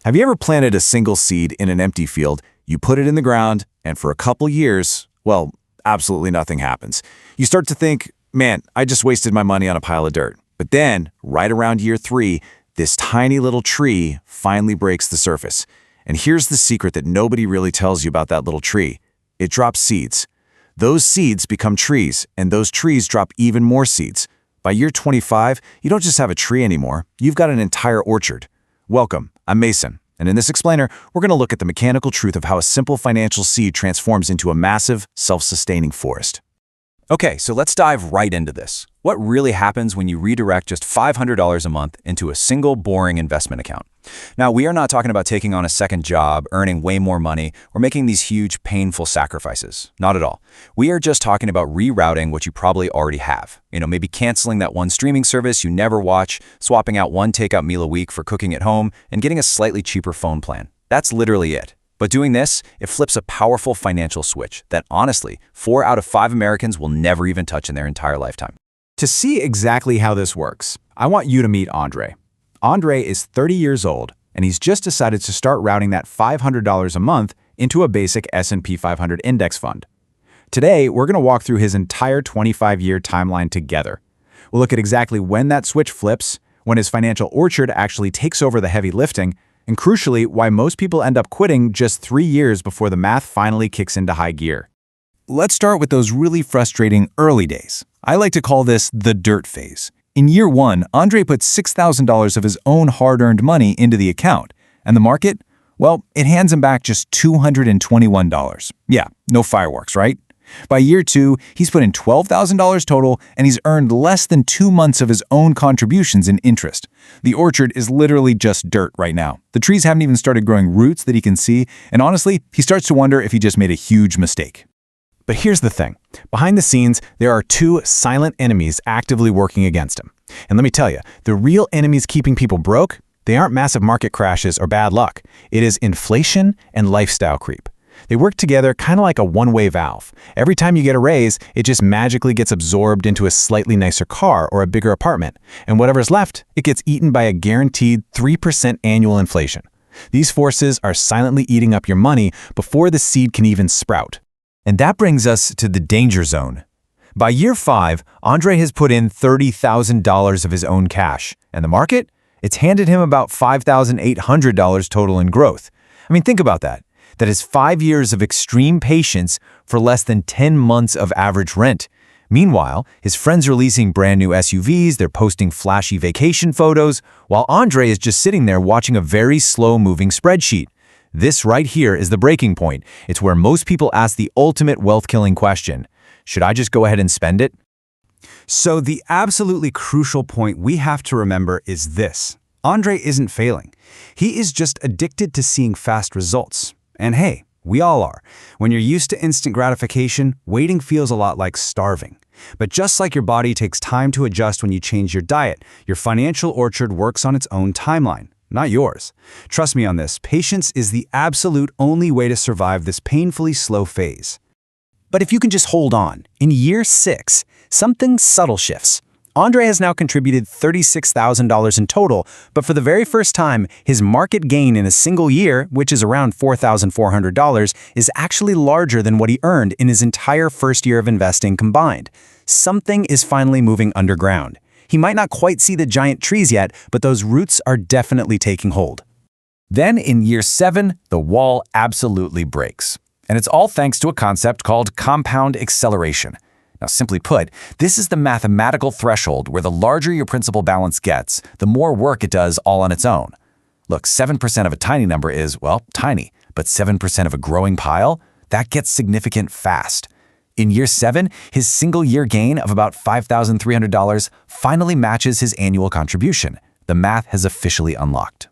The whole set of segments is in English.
Have you ever planted a single seed in an empty field, you put it in the ground, and for a couple years, well, absolutely nothing happens. You start to think, man, I just wasted my money on a pile of dirt. But then, right around year 3, this tiny little tree finally breaks the surface. And here's the secret that nobody really tells you about that little tree. It drops seeds. Those seeds become trees, and those trees drop even more seeds. By year 25, you don't just have a tree anymore, you've got an entire orchard. Welcome, I'm Mason, and in this explainer, we're going to look at the mechanical truth of how a simple financial seed transforms into a massive, self-sustaining forest. Okay, so let's dive right into this. What really happens when you redirect just $500 a month into a single boring investment account? Now, we are not talking about taking on a second job, earning way more money, or making these huge, painful sacrifices. Not at all. We are just talking about rerouting what you probably already have. Maybe canceling that one streaming service you never watch, swapping out one takeout meal a week for cooking at home, and getting a slightly cheaper phone plan. That's literally it. But doing this, it flips a powerful financial switch that, honestly, 4 out of 5 Americans will never even touch in their entire lifetime. To see exactly how this works, I want you to meet Andre. Andre is 30 years old, and he's just decided to start routing that $500 a month into a basic S&P 500 index fund. Today, we're going to walk through his entire 25-year timeline together. We'll look at exactly when that switch flips, when his financial orchard actually takes over the heavy lifting, and crucially, why most people end up quitting just 3 years before the math finally kicks into high gear. Let's start with those really frustrating early days. I like to call this the dirt phase. In year 1, Andre put $6,000 of his own hard-earned money into the account, and the market? Well, it hands him back just $221. Yeah, no fireworks, right? By year 2, he's put in $12,000 total, and he's earned less than 2 months of his own contributions in interest. The orchard is literally just dirt right now. The trees haven't even started growing roots that he can see, and honestly, he starts to wonder if he just made a huge mistake. But here's the thing. Behind the scenes, there are 2 silent enemies actively working against him. And let me tell you, the real enemies keeping people broke, they aren't massive market crashes or bad luck. It is inflation and lifestyle creep. They work together kind of like a one-way valve. Every time you get a raise, it just magically gets absorbed into a slightly nicer car or a bigger apartment. And whatever's left, it gets eaten by a guaranteed 3% annual inflation. These forces are silently eating up your money before the seed can even sprout. And that brings us to the danger zone. By year 5, Andre has put in $30,000 of his own cash. And the market? It's handed him about $5,800 total in growth. I mean, think about that. That is 5 years of extreme patience for less than 10 months of average rent. Meanwhile, his friends are leasing brand new SUVs, they're posting flashy vacation photos, while Andre is just sitting there watching a very slow-moving spreadsheet. This right here is the breaking point. It's where most people ask the ultimate wealth-killing question. Should I just go ahead and spend it? So the absolutely crucial point we have to remember is this. Andre isn't failing. He is just addicted to seeing fast results. And hey, we all are. When you're used to instant gratification, waiting feels a lot like starving. But just like your body takes time to adjust when you change your diet, your financial orchard works on its own timeline, not yours. Trust me on this, patience is the absolute only way to survive this painfully slow phase. But if you can just hold on, in year 6, something subtle shifts. Andre has now contributed $36,000 in total, but for the very first time, his market gain in a single year, which is around $4,400, is actually larger than what he earned in his entire first year of investing combined. Something is finally moving underground. He might not quite see the giant trees yet, but those roots are definitely taking hold. Then in year 7, the wall absolutely breaks. And it's all thanks to a concept called compound acceleration. Now, simply put, this is the mathematical threshold where the larger your principal balance gets, the more work it does all on its own. Look, 7% of a tiny number is, well, tiny, but 7% of a growing pile? That gets significant fast. In year 7, his single-year gain of about $5,300 finally matches his annual contribution. The math has officially unlocked.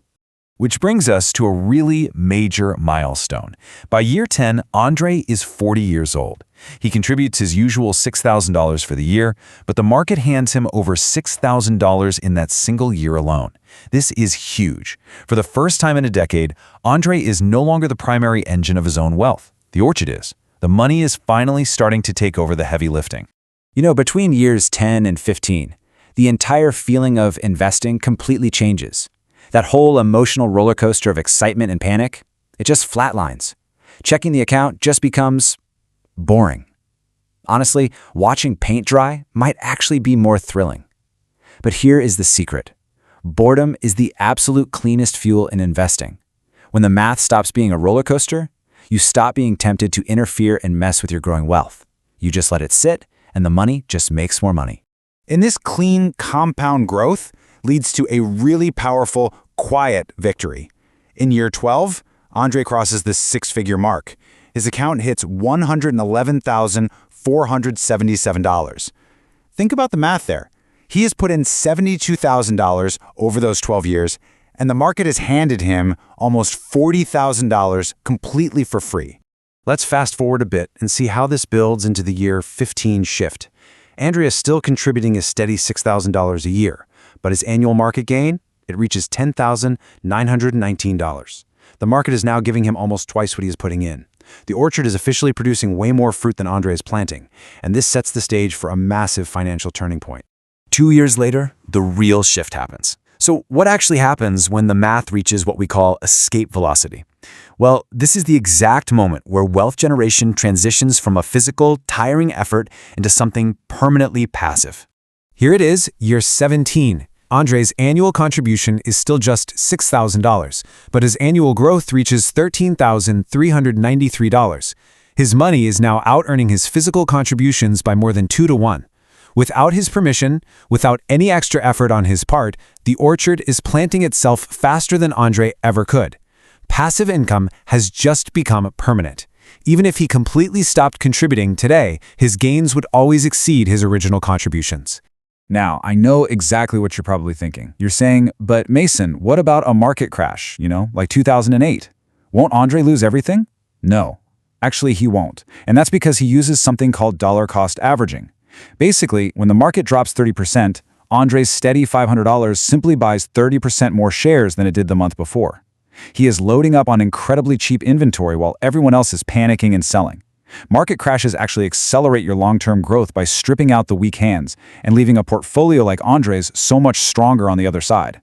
Which brings us to a really major milestone. By year 10, Andre is 40 years old. He contributes his usual $6,000 for the year, but the market hands him over $6,000 in that single year alone. This is huge. For the first time in a decade, Andre is no longer the primary engine of his own wealth. The orchard is. The money is finally starting to take over the heavy lifting. Between years 10 and 15, the entire feeling of investing completely changes. That whole emotional roller coaster of excitement and panic, it just flatlines. Checking the account just becomes boring. Honestly, watching paint dry might actually be more thrilling. But here is the secret. Boredom is the absolute cleanest fuel in investing. When the math stops being a roller coaster, you stop being tempted to interfere and mess with your growing wealth. You just let it sit, and the money just makes more money. And this clean compound growth leads to a really powerful, quiet victory. In year 12, Andre crosses the six-figure mark. His account hits $111,477. Think about the math there. He has put in $72,000 over those 12 years, and the market has handed him almost $40,000 completely for free. Let's fast forward a bit and see how this builds into the year 15 shift. Andre is still contributing a steady $6,000 a year, but his annual market gain, it reaches $10,919. The market is now giving him almost twice what he is putting in. The orchard is officially producing way more fruit than Andre is planting, and this sets the stage for a massive financial turning point. 2 years later, the real shift happens. So what actually happens when the math reaches what we call escape velocity? Well, this is the exact moment where wealth generation transitions from a physical, tiring effort into something permanently passive. Here it is, year 17. Andre's annual contribution is still just $6,000, but his annual growth reaches $13,393. His money is now out-earning his physical contributions by more than 2 to 1. Without his permission, without any extra effort on his part, the orchard is planting itself faster than Andre ever could. Passive income has just become permanent. Even if he completely stopped contributing today, his gains would always exceed his original contributions. Now, I know exactly what you're probably thinking. You're saying, but Mason, what about a market crash, like 2008? Won't Andre lose everything? No, actually he won't. And that's because he uses something called dollar cost averaging. Basically, when the market drops 30%, Andre's steady $500 simply buys 30% more shares than it did the month before. He is loading up on incredibly cheap inventory while everyone else is panicking and selling. Market crashes actually accelerate your long-term growth by stripping out the weak hands and leaving a portfolio like Andre's so much stronger on the other side.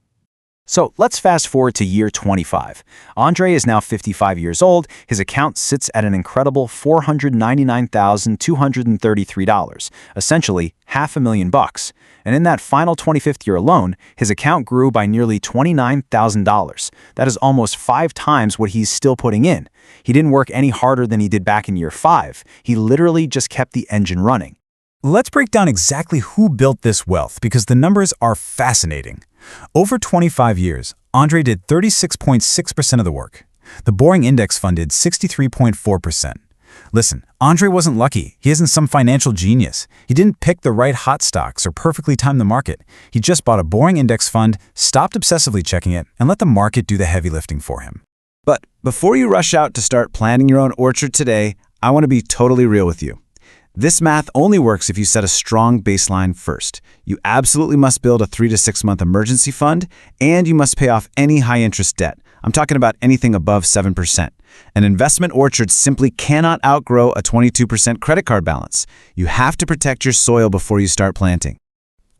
So let's fast forward to year 25. Andre is now 55 years old. His account sits at an incredible $499,233, essentially $500,000. And in that final 25th year alone, his account grew by nearly $29,000. That is almost 5 times what he's still putting in. He didn't work any harder than he did back in year 5. He literally just kept the engine running. Let's break down exactly who built this wealth because the numbers are fascinating. Over 25 years, Andre did 36.6% of the work. The boring index fund did 63.4%. Listen, Andre wasn't lucky. He isn't some financial genius. He didn't pick the right hot stocks or perfectly time the market. He just bought a boring index fund, stopped obsessively checking it, and let the market do the heavy lifting for him. But before you rush out to start planting your own orchard today, I want to be totally real with you. This math only works if you set a strong baseline first. You absolutely must build a 3 to 6 month emergency fund, and you must pay off any high-interest debt. I'm talking about anything above 7%. An investment orchard simply cannot outgrow a 22% credit card balance. You have to protect your soil before you start planting.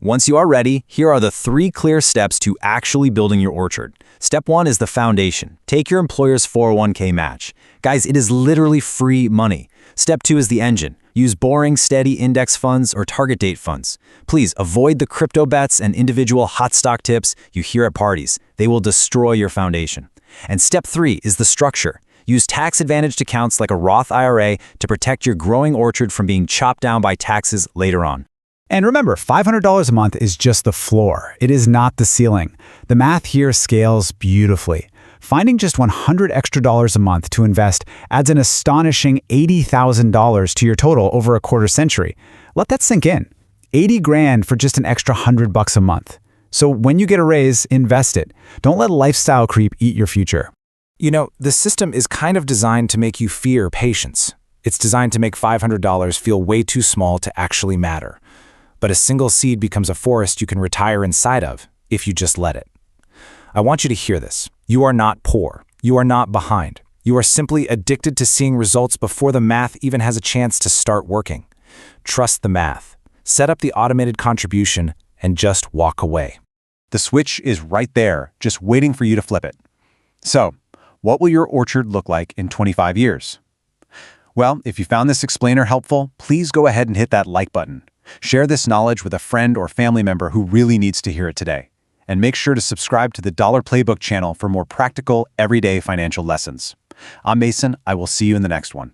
Once you are ready, here are the 3 clear steps to actually building your orchard. Step 1 is the foundation. Take your employer's 401k match. Guys, it is literally free money. Step 2 is the engine. Use boring, steady index funds or target date funds. Please avoid the crypto bets and individual hot stock tips you hear at parties. They will destroy your foundation. And step 3 is the structure. Use tax-advantaged accounts like a Roth IRA to protect your growing orchard from being chopped down by taxes later on. And remember, $500 a month is just the floor. It is not the ceiling. The math here scales beautifully. Finding just $100 extra a month to invest adds an astonishing $80,000 to your total over a quarter century. Let that sink in. 80 grand for just an extra $100 a month. So when you get a raise, invest it. Don't let lifestyle creep eat your future. The system is kind of designed to make you fear patience. It's designed to make $500 feel way too small to actually matter. But a single seed becomes a forest you can retire inside of if you just let it. I want you to hear this. You are not poor. You are not behind. You are simply addicted to seeing results before the math even has a chance to start working. Trust the math. Set up the automated contribution and just walk away. The switch is right there, just waiting for you to flip it. So, what will your orchard look like in 25 years? Well, if you found this explainer helpful, please go ahead and hit that like button. Share this knowledge with a friend or family member who really needs to hear it today. And make sure to subscribe to the Dollar Playbook channel for more practical, everyday financial lessons. I'm Mason. I will see you in the next one.